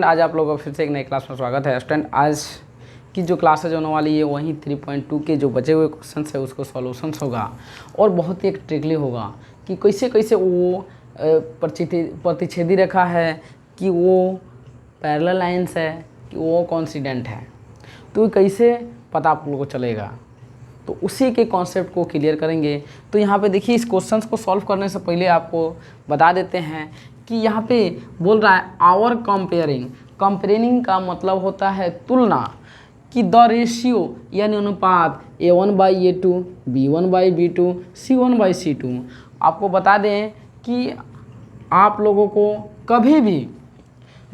आज आप लोगों का फिर से एक नई क्लास में स्वागत है स्टूडेंट। आज की जो क्लास है जो होने वाली है वहीं 3.2 के जो बचे हुए क्वेश्चंस है उसको सॉल्यूशंस होगा और बहुत ही एक ट्रिकली होगा कि कैसे कैसे वो प्रतिच्छेदी रेखा है, कि वो पैरेलल लाइंस है, कि वो कॉन्सिडेंट है, तो कैसे पता आप लोगों को चलेगा। तो उसी के कॉन्सेप्ट को क्लियर करेंगे। तो यहाँ पे देखिए, इस क्वेश्चंस को सॉल्व करने से पहले आपको बता देते हैं कि यहाँ पे बोल रहा है आवर कंपेयरिंग का मतलब होता है तुलना, कि द रेशियो यानी अनुपात A1/A2 B1/B2 C1/C2। आपको बता दें कि आप लोगों को कभी भी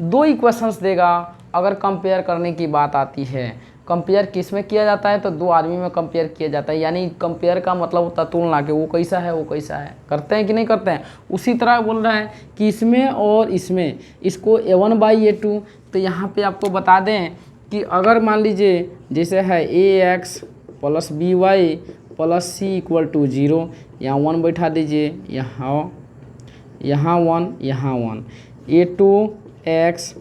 दो इक्वेशंस देगा अगर कंपेयर करने की बात आती है। कंपेयर किस में किया जाता है? तो दो आदमी में कंपेयर किया जाता है, यानी कंपेयर का मतलब होता है तुलना, कि वो कैसा है वो कैसा है। करते हैं कि नहीं करते हैं? उसी तरह बोल रहा है कि इसमें और इसमें इसको A1/A2, तो यहाँ पे आपको बता दें कि अगर मान लीजिए जैसे है AX + BY + C = 0, यहाँ 1 बैठा दीजिए, यहाँ 1 यहाँ 1, A2X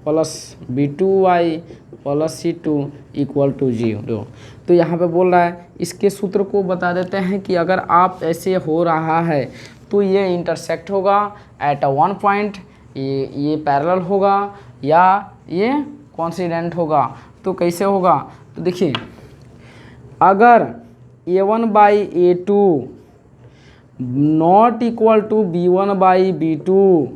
+ B2Y + C2 = 0। तो यहाँ पे बोल रहा है, इसके सूत्र को बता देते हैं कि अगर आप ऐसे हो रहा है तो ये इंटरसेक्ट होगा एट वन पॉइंट, ये पैरेलल होगा या ये कॉन्सिडेंट होगा। तो कैसे होगा? तो देखिए, अगर A1/A2 not equal to B1/B2,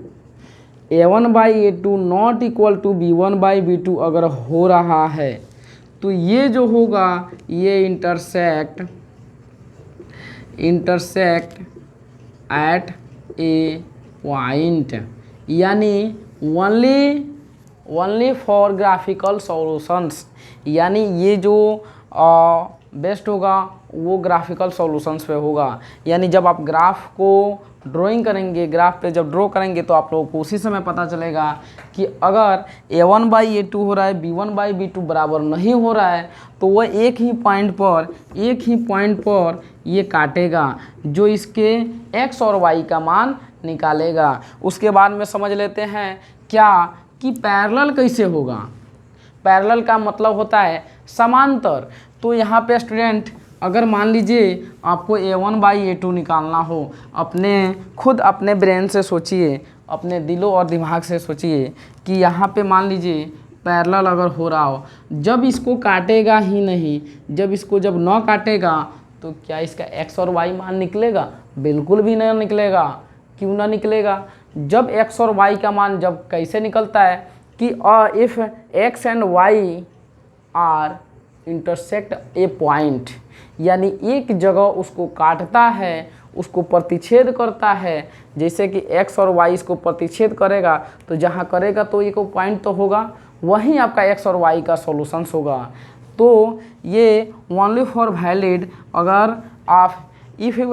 A1/A2 not equal to B1/B2 अगर हो रहा है तो ये जो होगा ये इंटरसेक्ट एट ए पॉइंट, यानी ओनली फॉर ग्राफिकल सॉल्यूशंस, यानी ये जो बेस्ट होगा वो ग्राफिकल सॉल्यूशंस पे होगा। यानी जब आप ग्राफ को ड्राइंग करेंगे, ग्राफ पे जब ड्रॉ करेंगे तो आप लोगों को उसी समय पता चलेगा कि अगर A1/A2 हो रहा है, B1/B2 बराबर नहीं हो रहा है, तो वह एक ही पॉइंट पर ये काटेगा, जो इसके x और y का मान निकालेगा। उसके बाद में समझ लेते हैं क्या कि पैरेलल कैसे होगा। पैरेलल का मतलब होता है समांतर। तो यहाँ पे स्टूडेंट, अगर मान लीजिए आपको A1/A2 निकालना हो, अपने ब्रेन से सोचिए, अपने दिलो और दिमाग से सोचिए कि यहाँ पे मान लीजिए पैरेलल अगर हो रहा हो, जब इसको काटेगा ही नहीं, जब न काटेगा तो क्या इसका x और y मान निकलेगा? बिल्कुल भी नहीं निकलेगा। क्यों ना निकलेगा? जब x और y का मान जब कैसे निकलता है कि if x and y are intersect a point, यानी एक जगह उसको काटता है, उसको प्रतिच्छेद करता है। जैसे कि x और y इसको प्रतिच्छेद करेगा, तो जहाँ करेगा तो एक पॉइंट तो होगा, वहीं आपका x और y का सॉल्यूशंस होगा। तो ये ओनली फॉर वैलिड अगर आप इफ़ यू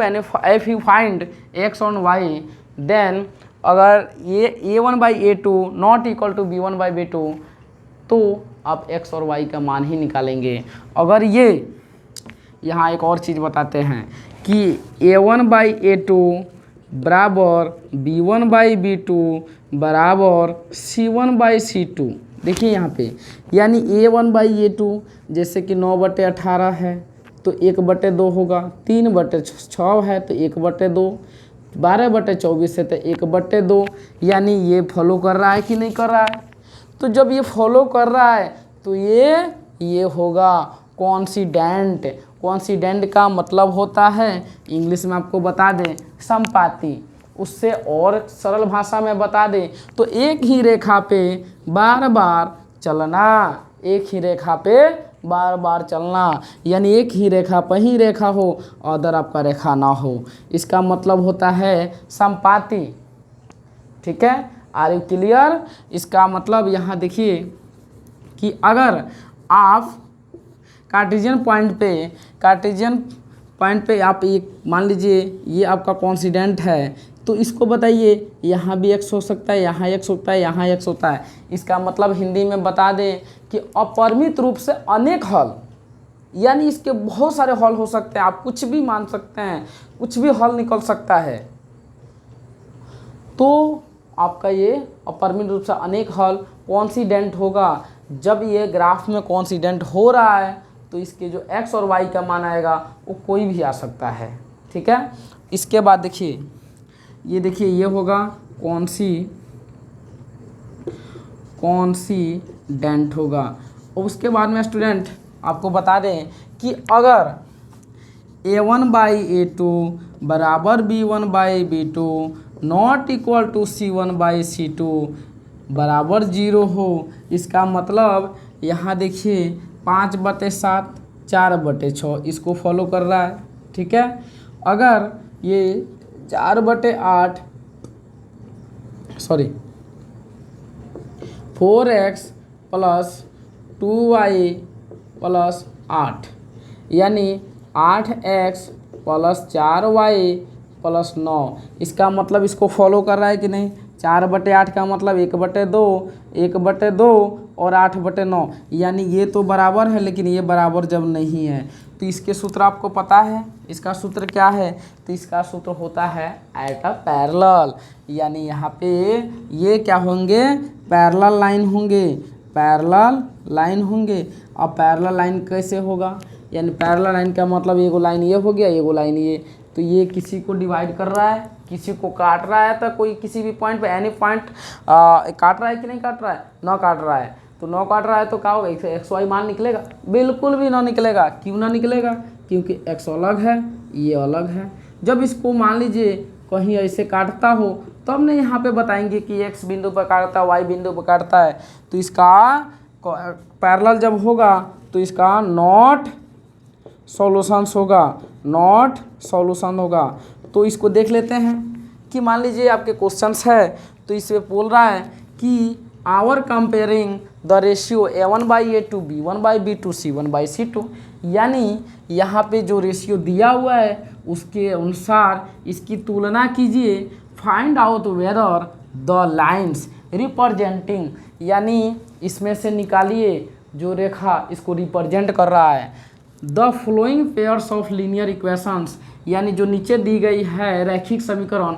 फाइंड x और y, देन अगर ये A1/A2 not equal to B1/B2, तो आप x और y का मान ही निकालेंगे। अगर ये यहाँ एक और चीज़ बताते हैं कि A1/A2 बराबर B1/B2 बराबर C1/C2। देखिए यहाँ पे, यानी A1/A2 जैसे कि 9/18 है तो 1/2 होगा, 3/6 है तो 1/2, 12/24 है तो 1/2, यानी ये फॉलो कर रहा है कि नहीं कर रहा है? तो जब ये फॉलो कर रहा है तो ये होगा कॉन्सिडेंट का मतलब होता है, इंग्लिश में आपको बता दें, समपाती। उससे और सरल भाषा में बता दें तो एक ही रेखा पे बार बार चलना, यानी एक ही रेखा पर ही रेखा हो, अदर आपका रेखा ना हो, इसका मतलब होता है समपाती। ठीक है, आर यू क्लियर? इसका मतलब यहाँ देखिए कि अगर आप कार्टेशियन पॉइंट पे आप एक मान लीजिए ये आपका कॉन्सिडेंट है, तो इसको बताइए यहाँ भी x हो सकता है, यहाँ x होता है, यहाँ x होता है। इसका मतलब हिंदी में बता दें कि अपरिमित रूप से अनेक हल, यानी इसके बहुत सारे हल हो सकते हैं। आप कुछ भी मान सकते हैं, कुछ भी हल निकल सकता है। तो आपका ये अपरिमित रूप से अनेक हल कोइंसिडेंट होगा। जब ये ग्राफ में कोइंसिडेंट हो रहा है तो इसके जो x और y का मान आएगा वो कोई भी आ सकता है, ठीक है। इसके बाद देखिए ये होगा कोइंसिडेंट होगा। और उसके बाद में स्टूडेंट आपको बता दें कि अगर a1/a2 बराबर b1/b2 not equal to c1/c2 बराबर 0 हो, इसका मतलब यहाँ देखिए 5/7 4/6 इसको फॉलो कर रहा है, ठीक है। अगर ये 4x प्लस 2y प्लस 8 यानी 8x प्लस 4y प्लस 9, इसका मतलब इसको फॉलो कर रहा है कि नहीं। 4/8 का मतलब 1/2 1/2 और 8/9, यानी ये तो बराबर है लेकिन ये बराबर जब नहीं है तो इसके सूत्र आपको पता है। इसका सूत्र क्या है, तो इसका सूत्र होता है एट अ पैरेलल, यानी यहाँ पे ये क्या होंगे, पैरेलल लाइन होंगे। अब पैरेलल लाइन कैसे होगा, यानी पैरेलल लाइन का मतलब एगो लाइन ये हो गया, एगो लाइन ये, तो ये किसी को डिवाइड कर रहा है, किसी को काट रहा है। तो कोई किसी भी पॉइंट पे एनी पॉइंट काट रहा है कि नहीं काट रहा है, ना काट रहा है। तो 9 काट रहा है तो क्या होगा, एक्स वाई मान निकलेगा, बिल्कुल भी ना निकलेगा। क्यों ना निकलेगा, क्योंकि एक्स अलग है, ये अलग है। जब इसको मान लीजिए कहीं ऐसे काटता हो तब नहीं यहाँ पे बताएंगे कि एक्स बिंदु पर काटता है, वाई बिंदु पर काटता है। तो इसका पैरेलल जब होगा तो इसका नॉट सॉल्यूशन होगा। तो इसको देख लेते हैं कि मान लीजिए आपके क्वेश्चंस है तो इसमें बोल रहा है कि our comparing the ratio a1/a2 b1/b2 c1/c2, यानी यहाँ पे जो रेशियो दिया हुआ है उसके अनुसार इसकी तुलना कीजिए। Find out whether the lines representing, यानी इसमें से निकालिए जो रेखा इसको रिप्रेजेंट कर रहा है, the flowing pairs of linear equations, यानी जो नीचे दी गई है रैखिक समीकरण,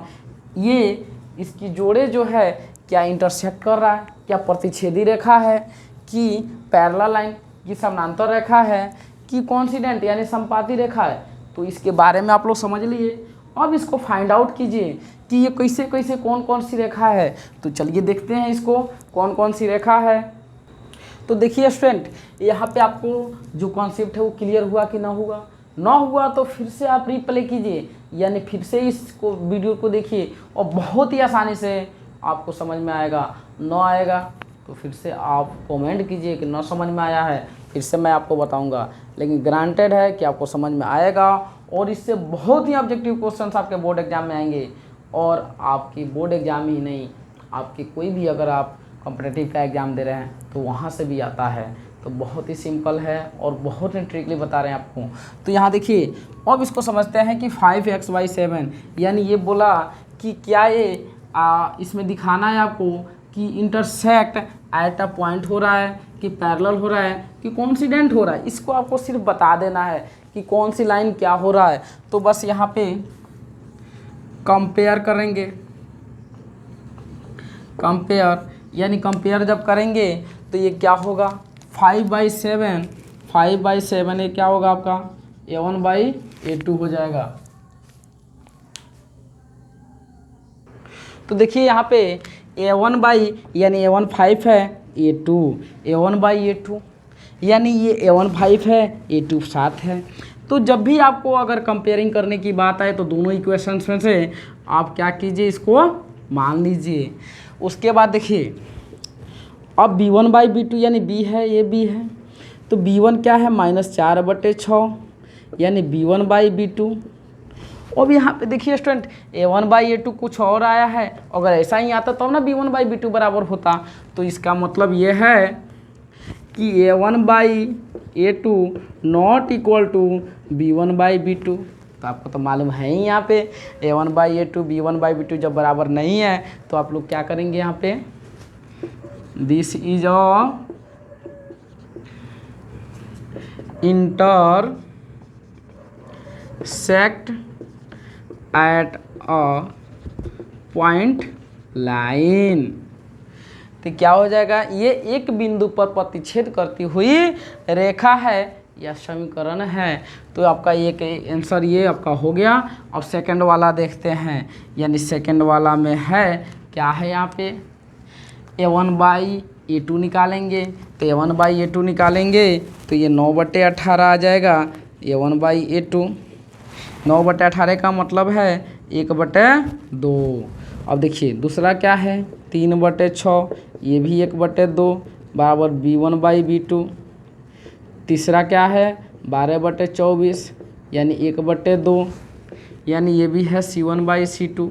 ये इसकी जोड़े जो है क्या इंटरसेक्ट कर रहा है, क्या प्रतिच्छेदी रेखा है, कि पैरेलल लाइन की समानांतर रेखा है, कि कोइंसिडेंट यानी संपाती रेखा है। तो इसके बारे में आप लोग समझ लिए। अब इसको फाइंड आउट कीजिए कि ये कैसे कैसे कौन सी रेखा है। तो चलिए देखते हैं इसको कौन सी रेखा है। तो देखिए स्टूडेंट, यहाँ पे आपको जो कॉन्सेप्ट है वो क्लियर हुआ कि ना हुआ तो फिर से आप रिप्ले कीजिए, यानी फिर से इसको वीडियो को देखिए और बहुत ही आसानी से आपको समझ में आएगा। ना आएगा तो फिर से आप कमेंट कीजिए कि ना समझ में आया है, फिर से मैं आपको बताऊंगा। लेकिन ग्रांटेड है कि आपको समझ में आएगा और इससे बहुत ही ऑब्जेक्टिव क्वेश्चंस आपके बोर्ड एग्जाम में आएंगे। और आपकी बोर्ड एग्जाम ही नहीं, आपकी कोई भी अगर आप कॉम्पिटिटिव का एग्ज़ाम दे रहे हैं तो वहाँ से भी आता है। तो बहुत ही सिंपल है और बहुत ही ट्रिकली बता रहे हैं आपको। तो यहाँ देखिए अब इसको समझते हैं कि 5x/7, यानी ये बोला कि क्या ये इसमें दिखाना है आपको कि इंटरसेक्ट एट अ पॉइंट हो रहा है, कि पैरेलल हो रहा है, कि कोइंसिडेंट हो रहा है। इसको आपको सिर्फ बता देना है कि कौन सी लाइन क्या हो रहा है। तो बस यहाँ पे कंपेयर करेंगे, यानी कंपेयर जब करेंगे तो ये क्या होगा, 5/7 ये क्या होगा आपका a1/a2 हो जाएगा। तो देखिए यहाँ पे यानी a1 5 है, a1/a2 यानी ये a1 5 है, a2 7 है। तो जब भी आपको अगर कंपेयरिंग करने की बात आए तो दोनों इक्वेशंस में से आप क्या कीजिए, इसको मान लीजिए। उसके बाद देखिए अब b1/b2 यानी b है, ये b है, तो b1 क्या है -4/6 यानी b1/b2। अब यहाँ पे देखिए स्टूडेंट a1/a2 कुछ और आया है, अगर ऐसा ही आता तब ना b1/b2 बराबर होता। तो इसका मतलब ये है कि a1/a2 not equal to b1/b2। तो आपको तो मालूम है ही यहाँ पे a1/a2 b1/b2 जब बराबर नहीं है तो आप लोग क्या करेंगे, यहाँ पे this is a intersect at a point line. तो क्या हो जाएगा, ये एक बिंदु पर प्रतिच्छेद करती हुई रेखा है या समीकरण है। तो आपका एक आंसर ये आपका हो गया। अब सेकंड वाला देखते हैं, यानी सेकंड वाला में है क्या है, यहाँ पे A1/A2 निकालेंगे। तो A1/A2 निकालेंगे तो ये 9/18 आ जाएगा। A1/A2 9/18 का मतलब है 1/2। अब देखिए दूसरा क्या है, 3/6, ये भी 1/2 बराबर B1/B2। तीसरा क्या है, 12/24 यानी 1/2, यानी ये भी है C1/C2।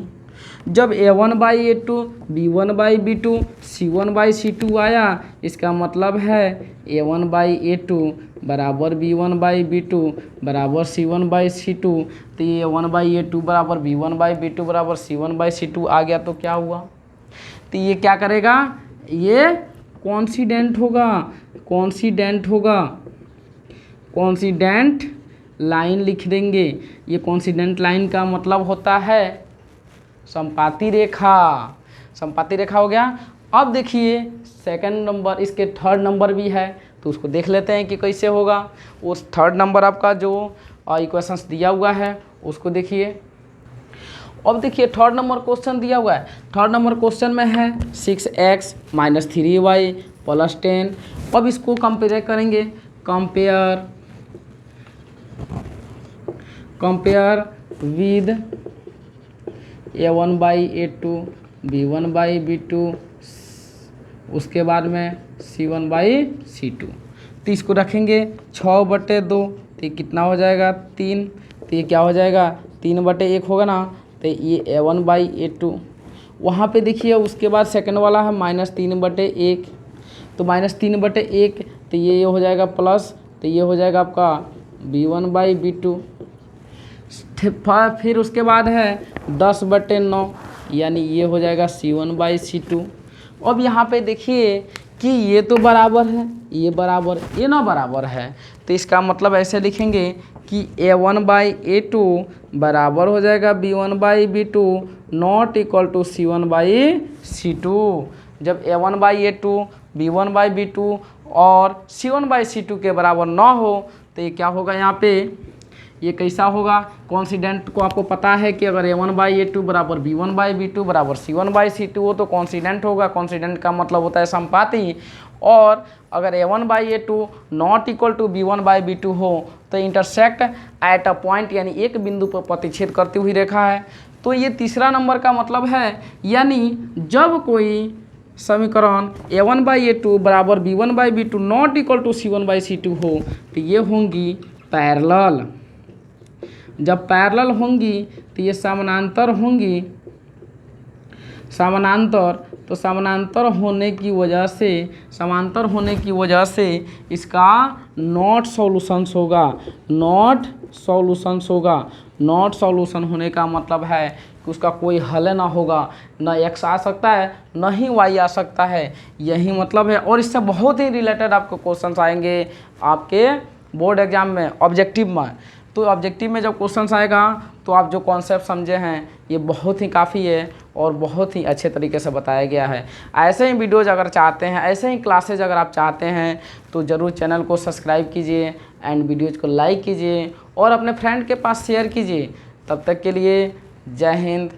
जब A1/A2 B1/B2 C1/C2 आया, इसका मतलब है A1/A2 बराबर B1/B2 बराबर C1/C2। तो ये A1/A2 बराबर B1/B2 बराबर C1/C2 आ गया। तो क्या हुआ, तो ये क्या करेगा, ये कॉन्सिडेंट होगा, कॉन्सिडेंट होगा, कॉन्सिडेंट लाइन लिख देंगे। ये कॉन्सिडेंट लाइन का मतलब होता है समपाती रेखा। समपाती रेखा हो गया। अब देखिए सेकंड नंबर, इसके थर्ड नंबर भी है, तो उसको देख लेते हैं कि कैसे होगा। उस थर्ड नंबर आपका जो इक्वेशंस दिया हुआ है उसको देखिए। अब देखिए थर्ड नंबर क्वेश्चन दिया हुआ है। थर्ड नंबर क्वेश्चन में है 6x - 3y + 10। अब इसको कंपेयर करेंगे, कंपेयर विद A1/A2 B1/B2 उसके बाद में C1/C2। तो इसको रखेंगे 6/2। तो ये कितना हो जाएगा, 3। तो ये क्या हो जाएगा, 3/1 होगा ना। तो ये A1/A2। वहाँ पे देखिए उसके बाद सेकंड वाला है -3/1। तो -3/1, तो ये हो जाएगा प्लस, तो ये हो जाएगा आपका B1/B2। फिर उसके बाद है 10/9, यानी ये हो जाएगा C1/C2। अब यहाँ पे देखिए कि ये तो बराबर है, ये बराबर, ये ना बराबर है। तो इसका मतलब ऐसे लिखेंगे कि A1/A2 बराबर हो जाएगा B1/B2 not equal to C1/C2। जब A1/A2 B1/B2 और C1/C2 के बराबर ना हो तो ये क्या होगा, यहाँ पे ये कैसा होगा, कॉन्सिडेंट को आपको पता है कि अगर A1/A2 बराबर B1/B2 बराबर C1/C2 हो तो कॉन्सिडेंट होगा। कॉन्सिडेंट का मतलब होता है समपाती। और अगर A1/A2 not equal to B1/B2 हो तो इंटरसेक्ट एट अ पॉइंट, यानी एक बिंदु पर प्रतिच्छेद करती हुई रेखा है। तो ये तीसरा नंबर का मतलब है, यानी जब कोई समीकरण A1/A2 बराबर B1/B2 not equal to C1/C2 हो तो ये होंगी पैरेलल। जब पैरेलल होंगी तो ये समानांतर होंगी, समानांतर। तो समानांतर होने की वजह से, समांतर होने की वजह से इसका नॉट सॉल्यूशंस होगा, नॉट सॉल्यूशंस होगा। नॉट सॉल्यूशन होने का मतलब है कि उसका कोई हल ना होगा, न x आ सकता है न ही y आ सकता है, यही मतलब है। और इससे बहुत ही रिलेटेड आपको क्वेश्चंस आएंगे आपके बोर्ड एग्जाम में, ऑब्जेक्टिव में। तो ऑब्जेक्टिव में जब क्वेश्चंस आएगा तो आप जो कॉन्सेप्ट समझे हैं ये बहुत ही काफ़ी है और बहुत ही अच्छे तरीके से बताया गया है। ऐसे ही वीडियोज़ अगर चाहते हैं, ऐसे ही क्लासेज अगर आप चाहते हैं तो ज़रूर चैनल को सब्सक्राइब कीजिए एंड वीडियोज़ को लाइक कीजिए और अपने फ्रेंड के पास शेयर कीजिए। तब तक के लिए जय हिंद,